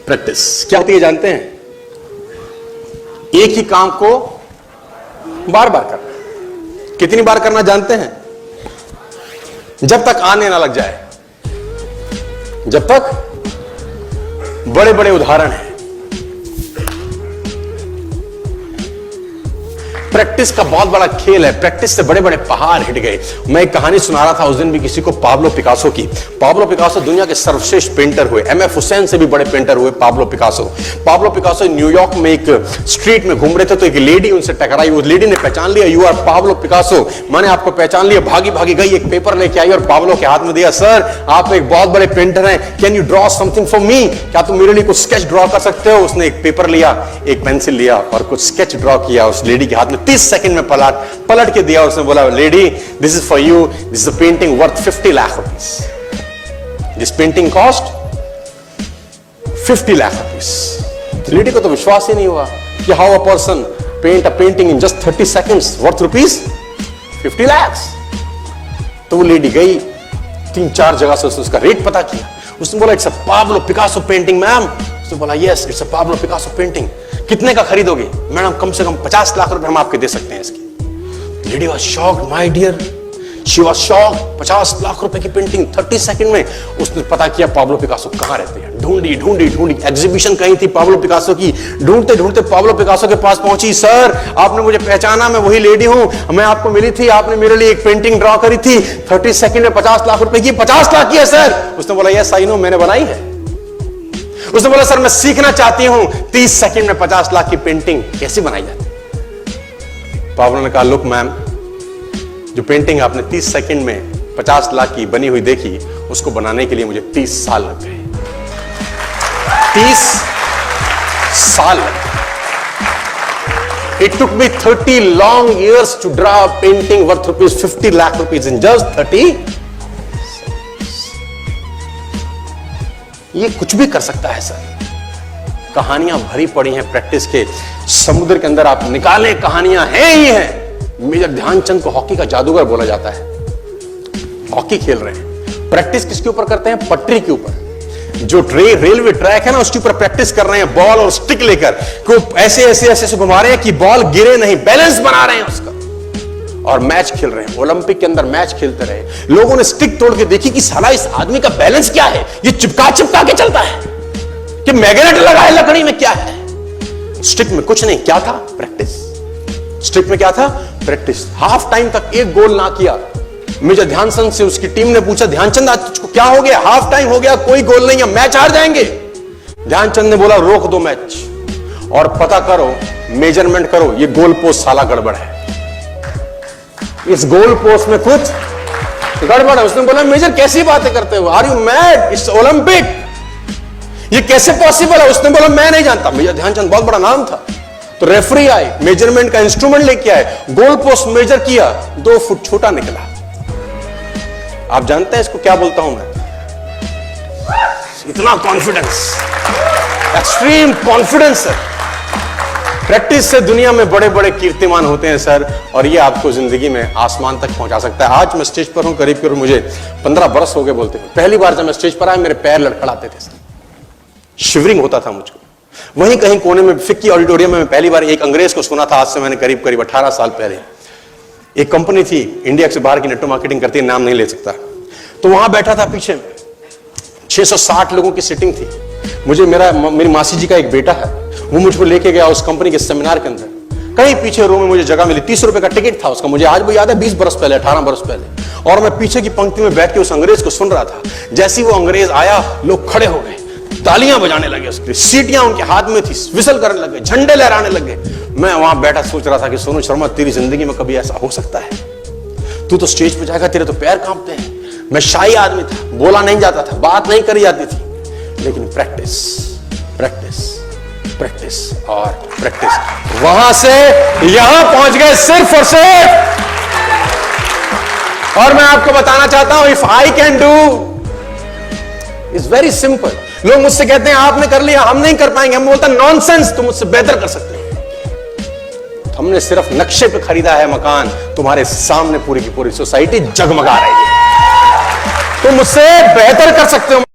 Practice क्या होती है जानते हैं? एक ही काम को बार बार करना। कितनी बार करना जानते हैं? जब तक आने ना लग जाए, जब तक बड़े बड़े उदाहरण हैं। प्रैक्टिस का बहुत बड़ा खेल है। प्रैक्टिस से बड़े बड़े पहाड़ हिट गए। मैं एक कहानी सुना रहा था उस दिन भी किसी को, पाब्लो पिकासो की। पाब्लो पिकासो दुनिया के सर्वश्रेष्ठ पेंटर हुए। एमएफ हुसैन से भी बड़े पेंटर हुए Pablo Picasso. Pablo Picasso New York में एक स्ट्रीट में घूम रहे थे तो एक लेडी उनसे टकराई। उस लेडी ने पहचान लिया, यू आर पाब्लो पिकासो, मैंने आपको पहचान लिया। भागी भागी गई, एक पेपर लेके आई और पाब्लो के हाथ में दिया। सर आप एक बहुत बड़े पेंटर हैं, can you draw something for me? क्या तुम मेरे लिए कुछ स्केच ड्रॉ कर सकते हो? उसने एक पेपर लिया, एक पेंसिल लिया और कुछ स्केच ड्रॉ किया उस लेडी के हाथ में। 30 सेकंड में पलट के दिया। उसने बोला, lady this is for you, this is a painting worth 50 lakh rupees. This painting cost 50 lakh rupees. Lady को तो विश्वास ही नहीं हुआ कि how a person paint a painting in just 30 seconds worth rupees 50 lakh. तो वो लेडी गई, 3-4 जगह से उसका रेट पता किया। उसने बोला, it's a Pablo Picasso painting ma'am. उसने बोला, yes it's a Pablo Picasso painting. कितने का खरीदोगे? मैडम कम से कम 50 लाख रुपए हम आपके दे सकते हैं इसकी। Lady was shocked, my dear, she was shocked. 50 lakh रुपए की पेंटिंग 30 सेकंड में। उसने पता किया पाब्लो पिकासो कहां रहते हैं। ढूंढी ढूंढी ढूंढी, एग्जीबिशन कहीं थी पाब्लो पिकासो की। ढूंढते ढूंढते पाब्लो पिकासो के पास पहुंची। सर आपने मुझे पहचाना, मैं वही लेडी हूं, मैं आपको मिली थी, आपने मेरे लिए एक पेंटिंग ड्रॉ करी थी 30 सेकंड में 50 लाख रुपए की। 50 लाख की है सर? उसने बोला, यस आई नो, मैंने बनाई है। उसने बोला, सर मैं सीखना चाहती हूं 30 सेकंड में 50 लाख की पेंटिंग कैसे बनाई जाती है। पाब्लो ने कहा, लुक मैम, जो पेंटिंग आपने 30 सेकंड में 50 लाख की बनी हुई देखी, उसको बनाने के लिए मुझे 30 साल लग गए। 30 साल लग गए। It took me 30 long years to draw a painting worth rupees 50 lakh rupees in just 30। ये कुछ भी कर सकता है सर। कहानियां भरी पड़ी हैं प्रैक्टिस के समुद्र के अंदर। आप निकालें, कहानियां हैं ही हैं। मेजर ध्यानचंद को हॉकी का जादूगर बोला जाता है। हॉकी खेल रहे हैं, प्रैक्टिस किसके ऊपर करते हैं? पटरी के ऊपर। जो रेलवे ट्रैक है ना, उसके ऊपर प्रैक्टिस कर रहे हैं बॉल और स्टिक लेकर। को ऐसे ऐसे ऐसे घुमा रहे हैं कि बॉल गिरे नहीं, बैलेंस बना रहे हैं उसका। और मैच खेल रहे हैं। ओलंपिक के अंदर मैच खेलते रहे। लोगों ने स्टिक तोड़ के देखी कि साला इस आदमी का बैलेंस क्या है, ये चिपका चिपका के चलता है कि मैग्नेट लगा है लकड़ी में, क्या है? स्टिक में कुछ नहीं। क्या था? प्रैक्टिस। स्टिक में क्या था? प्रैक्टिस। हाफ टाइम तक एक गोल ना किया। मेजर ध्यानचंद से उसकी टीम ने पूछा, ध्यानचंद आज तुझको क्या हो गया? हाफ टाइम हो गया, कोई गोल नहीं है, मैच हार जाएंगे। ध्यानचंद ने बोला, रोक दो मैच और पता करो, मेजरमेंट करो, ये गोल पोस्ट साला गड़बड़ है, इस गोल पोस्ट में कुछ गड़बड़ है। उसने बोला, मेजर कैसी बातें करते हो? Are you mad? It's Olympic, ये कैसे पॉसिबल है? उसने बोला, मैं नहीं जानता। मेजर ध्यानचंद बहुत बड़ा नाम था। तो रेफरी आए, मेजरमेंट का इंस्ट्रूमेंट लेके आए, गोल पोस्ट मेजर किया, 2 फुट छोटा निकला। आप जानते हैं इसको क्या बोलता हूं मैं? इतना कॉन्फिडेंस, एक्सट्रीम कॉन्फिडेंस है। प्रैक्टिस से दुनिया में बड़े बड़े कीर्तिमान होते हैं सर, और ये आपको जिंदगी में आसमान तक पहुंचा सकता है। आज मैं स्टेज पर हूं, करीब करीब मुझे 15 बरस हो गए बोलते हैं। पहली बार जब मैं स्टेज पर आया, मेरे पैर लड़खड़ाते थे सर, शिवरिंग होता था मुझको। वहीं कहीं कोने में फिक्की ऑडिटोरियम में मैं पहली बार एक अंग्रेज को सुना था। आज से मैंने करीब करीब 18 साल पहले। एक कंपनी थी इंडिया से बाहर की, नेटवर्क मार्केटिंग करती है, नाम नहीं ले सकता। तो वहां बैठा था, पीछे 660 लोगों की सिटिंग थी। मुझे मेरी मासी जी का एक बेटा है, वो मुझको लेके गया उस कंपनी के सेमिनार के अंदर। कहीं पीछे रो में मुझे जगह मिली। 30 रुपए का टिकट था उसका, मुझे आज भी याद है, 20 बरस पहले, 18 बरस पहले। और मैं पीछे की पंक्ति में बैठ के उस अंग्रेज को सुन रहा था। जैसे ही वो अंग्रेज आया, लोग खड़े हो गए, तालियां बजाने लगे, उसकी सीटियां उनके हाथ में थी, विसल करने लगे, झंडे लहराने लगे। मैं वहां बैठा सोच रहा था कि सोनू शर्मा, तेरी जिंदगी में कभी ऐसा हो सकता है? तू तो स्टेज पे जाएगा, तेरे तो पैर कांपते हैं। मैं शाही आदमी था, बोला नहीं जाता था, बात नहीं करी जाती थी, लेकिन प्रैक्टिस प्रैक्टिस प्रैक्टिस और प्रैक्टिस, वहां से यहां पहुंच गए सिर्फ और सिर्फ। और मैं आपको बताना चाहता हूं, if I can do, it's very simple. लोग मुझसे कहते हैं आपने कर लिया, हम नहीं कर पाएंगे। हम बोलते हैं नॉनसेंस, तुम मुझसे बेहतर कर सकते हैं। हमने सिर्फ नक्शे पे खरीदा है मकान, तुम्हारे सामने पूरी की पूरी सोसाइटी जगमगा रही है। तुम मुझसे बेहतर कर सकते हो।